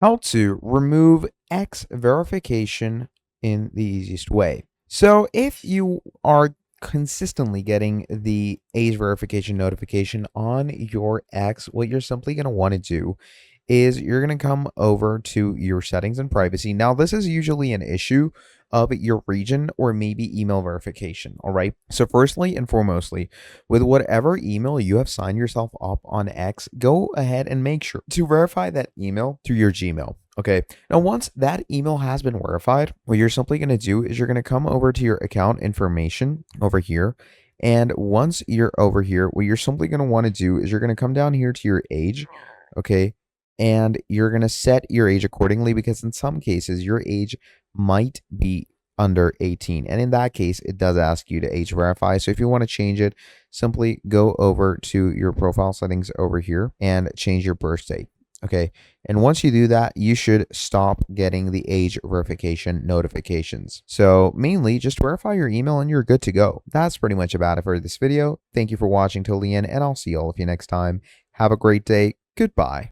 How to remove X verification in the easiest way. So if you are consistently getting the age verification notification on your X, what you're simply going to want to do is you're going to come over to your settings and privacy. Now, this is usually an issue of your region or maybe email verification. All right. So, firstly and foremostly, with whatever email you have signed yourself up on X, go ahead and make sure to verify that email through your Gmail. Okay. Now, once that email has been verified, what you're simply going to do is you're going to come over to your account information over here. And once you're over here, what you're simply going to want to do is you're going to come down here to your age. Okay. And you're going to set your age accordingly because in some cases, your age might be under 18. And in that case, it does ask you to age verify. So if you want to change it, simply go over to your profile settings over here and change your birth date. Okay. And once you do that, you should stop getting the age verification notifications. So mainly just verify your email and you're good to go. That's pretty much about it for this video. Thank you for watching till the end, and I'll see all of you next time. Have a great day. Goodbye.